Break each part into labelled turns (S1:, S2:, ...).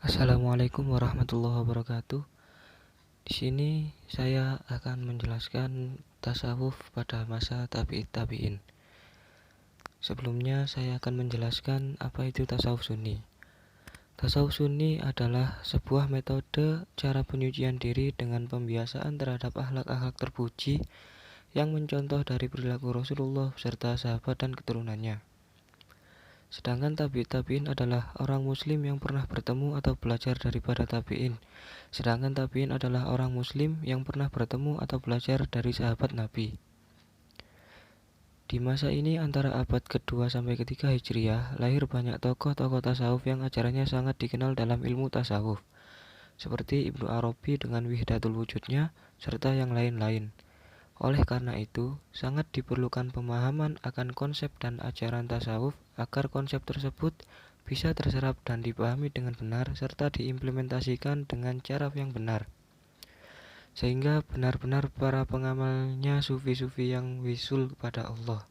S1: Assalamualaikum warahmatullahi wabarakatuh. Di sini saya akan menjelaskan tasawuf pada masa tabi'in tabi'in. Sebelumnya saya akan menjelaskan apa itu tasawuf sunni. Tasawuf sunni adalah sebuah metode cara penyucian diri dengan pembiasaan terhadap akhlak-akhlak terpuji yang mencontoh dari perilaku Rasulullah serta sahabat dan keturunannya. Sedangkan tabi'in adalah orang muslim yang pernah bertemu atau belajar dari para tabi'in. Sedangkan tabi'in adalah orang muslim yang pernah bertemu atau belajar dari sahabat Nabi. Di masa ini antara abad kedua sampai ketiga Hijriah, lahir banyak tokoh-tokoh tasawuf yang ajarannya sangat dikenal dalam ilmu tasawuf, seperti Ibnu Arabi dengan Wihdatul Wujudnya, serta yang lain-lain. Oleh karena itu, sangat diperlukan pemahaman akan konsep dan ajaran tasawuf agar konsep tersebut bisa terserap dan dipahami dengan benar serta diimplementasikan dengan cara yang benar. Sehingga benar-benar para pengamalnya sufi-sufi yang wisul kepada Allah.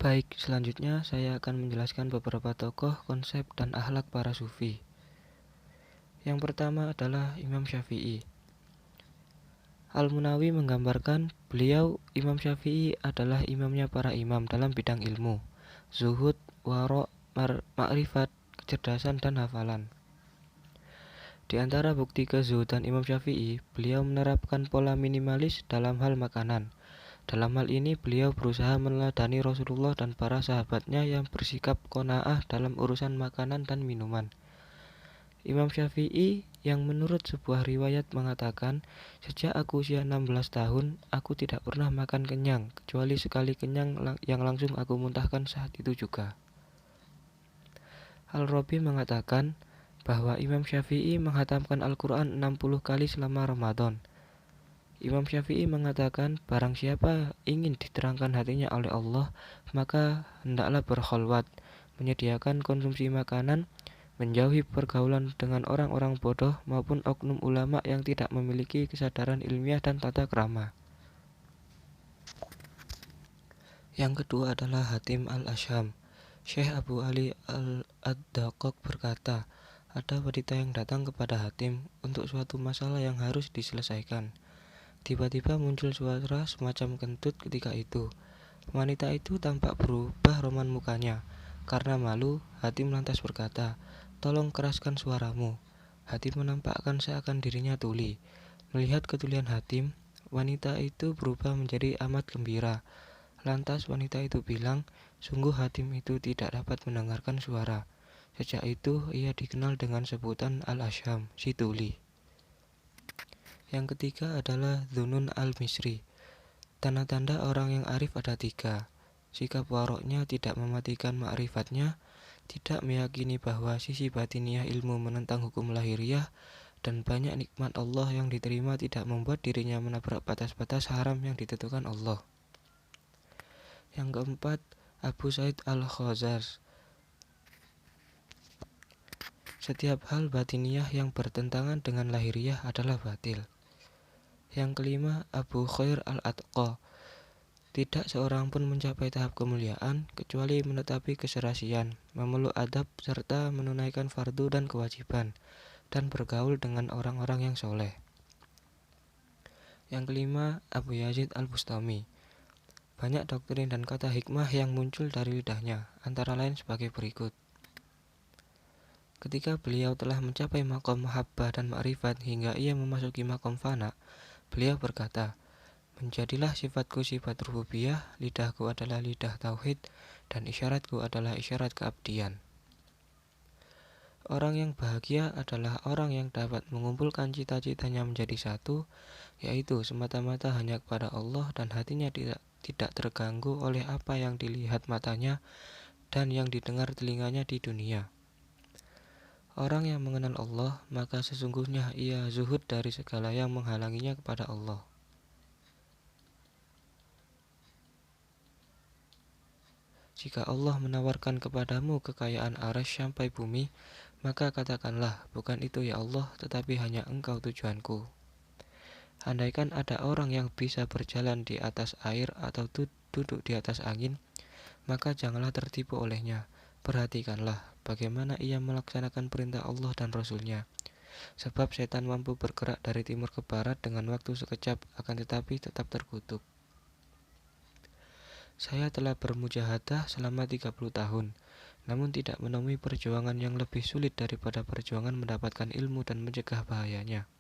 S1: Baik, selanjutnya saya akan menjelaskan beberapa tokoh, konsep, dan akhlak para sufi. Yang pertama adalah Imam Syafi'i. Al-Munawi menggambarkan beliau Imam Syafi'i adalah imamnya para imam dalam bidang ilmu, zuhud, waro', ma'rifat, kecerdasan, dan hafalan. Di antara bukti kezuhudan Imam Syafi'i, beliau menerapkan pola minimalis dalam hal makanan. Dalam hal ini beliau berusaha meneladani Rasulullah dan para sahabatnya yang bersikap qanaah dalam urusan makanan dan minuman. Imam Syafi'i yang menurut sebuah riwayat mengatakan, sejak aku usia 16 tahun, aku tidak pernah makan kenyang, kecuali sekali kenyang yang langsung aku muntahkan saat itu juga. Al-Rabi mengatakan bahwa Imam Syafi'i menghatamkan Al-Quran 60 kali selama Ramadan. Imam Syafi'i mengatakan barang siapa ingin diterangkan hatinya oleh Allah, maka hendaklah berkholwat, menyediakan konsumsi makanan, menjauhi pergaulan dengan orang-orang bodoh maupun oknum ulama yang tidak memiliki kesadaran ilmiah dan tata krama. Yang kedua adalah Hatim al-Asyam. Syekh Abu Ali al-Ad-Daqaq berkata, ada wanita yang datang kepada Hatim untuk suatu masalah yang harus diselesaikan. Tiba-tiba muncul suara semacam kentut ketika itu. Wanita itu tampak berubah roman mukanya. Karena malu, Hatim lantas berkata, tolong keraskan suaramu. Hatim menampakkan seakan dirinya tuli. Melihat ketulian Hatim, wanita itu berubah menjadi amat gembira. Lantas wanita itu bilang, sungguh Hatim itu tidak dapat mendengarkan suara. Sejak itu ia dikenal dengan sebutan Al-Asyam, si tuli. Yang ketiga adalah Dzunun al-Misri. Tanda-tanda orang yang arif ada tiga. Sikap waroknya tidak mematikan ma'rifatnya, tidak meyakini bahwa sisi batiniah ilmu menentang hukum lahiriah, dan banyak nikmat Allah yang diterima tidak membuat dirinya menabrak batas-batas haram yang ditentukan Allah. Yang keempat, Abu Said al-Khazaz. Setiap hal batiniah yang bertentangan dengan lahiriah adalah batil. Yang kelima, Abu Khair al-Atqa. Tidak seorang pun mencapai tahap kemuliaan kecuali menetapi keserasian, memeluk adab serta menunaikan fardu dan kewajiban, dan bergaul dengan orang-orang yang soleh. Yang kelima, Abu Yazid al-Bustami. Banyak doktrin dan kata hikmah yang muncul dari lidahnya, antara lain sebagai berikut. Ketika beliau telah mencapai maqam mahabbah dan ma'rifat hingga ia memasuki maqam fana, beliau berkata, menjadilah sifatku sifat rububiyah, lidahku adalah lidah tauhid, dan isyaratku adalah isyarat keabdian. Orang yang bahagia adalah orang yang dapat mengumpulkan cita-citanya menjadi satu, yaitu semata-mata hanya kepada Allah dan hatinya tidak terganggu oleh apa yang dilihat matanya dan yang didengar telinganya di dunia. Orang yang mengenal Allah, maka sesungguhnya ia zuhud dari segala yang menghalanginya kepada Allah. Jika Allah menawarkan kepadamu kekayaan arsy sampai bumi, maka katakanlah, bukan itu ya Allah, tetapi hanya Engkau tujuanku. Andaikan ada orang yang bisa berjalan di atas air atau duduk di atas angin, maka janganlah tertipu olehnya. Perhatikanlah bagaimana ia melaksanakan perintah Allah dan Rasul-Nya. Sebab setan mampu bergerak dari timur ke barat dengan waktu sekejap, akan tetapi tetap terkutuk. Saya telah bermujahadah selama 30 tahun, namun tidak menemui perjuangan yang lebih sulit daripada perjuangan mendapatkan ilmu dan mencegah bahayanya.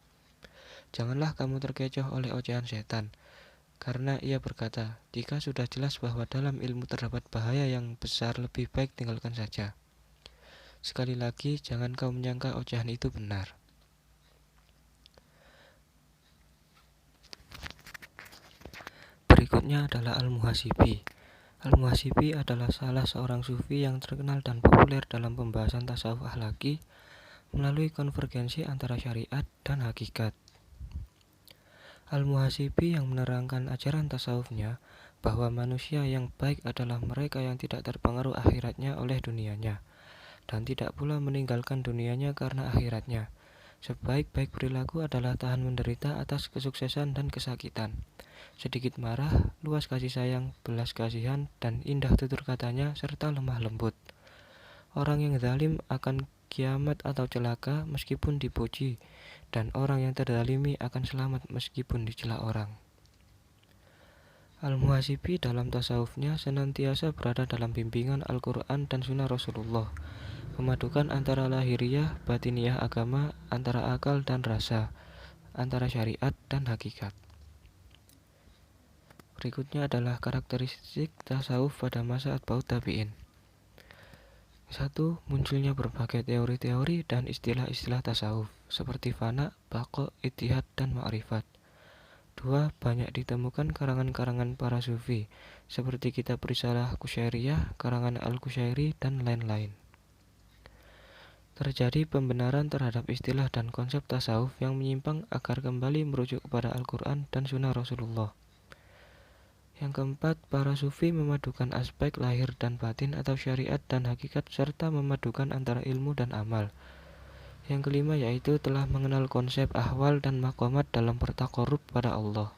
S1: Janganlah kamu terkecoh oleh ocehan setan, karena ia berkata, jika sudah jelas bahwa dalam ilmu terdapat bahaya yang besar, lebih baik tinggalkan saja. Sekali lagi, jangan kau menyangka ocehan itu benar. Berikutnya adalah Al-Muhasibi. Al-Muhasibi adalah salah seorang sufi yang terkenal dan populer dalam pembahasan tasawuf akhlaki melalui konvergensi antara syariat dan hakikat. Al-Muhasibi yang menerangkan ajaran tasawufnya bahwa manusia yang baik adalah mereka yang tidak terpengaruh akhiratnya oleh dunianya, dan tidak pula meninggalkan dunianya karena akhiratnya. Sebaik-baik perilaku adalah tahan menderita atas kesuksesan dan kesakitan, sedikit marah, luas kasih sayang, belas kasihan, dan indah tutur katanya, serta lemah lembut. Orang yang zalim akan kiamat atau celaka meskipun dipuji, dan orang yang terzalimi akan selamat meskipun dicela orang. Al-Muhasibi dalam tasawufnya senantiasa berada dalam bimbingan Al-Quran dan Sunnah Rasulullah, memadukan antara lahiriah, batiniah agama, antara akal dan rasa, antara syariat dan hakikat. Berikutnya adalah karakteristik tasawuf pada masa atba'ut tabi'in. 1. Munculnya berbagai teori-teori dan istilah-istilah tasawuf, seperti fana, baqo, ittihad, dan ma'rifat. 2. Banyak ditemukan karangan-karangan para sufi, seperti kitab Risalah Qusyairiyah, karangan Al-Qusyairi, dan lain-lain. Terjadi pembenaran terhadap istilah dan konsep tasawuf yang menyimpang agar kembali merujuk kepada Al-Quran dan Sunnah Rasulullah. Yang keempat, para sufi memadukan aspek lahir dan batin atau syariat dan hakikat serta memadukan antara ilmu dan amal. Yang kelima yaitu telah mengenal konsep ahwal dan maqamat dalam bertaqarrub pada Allah.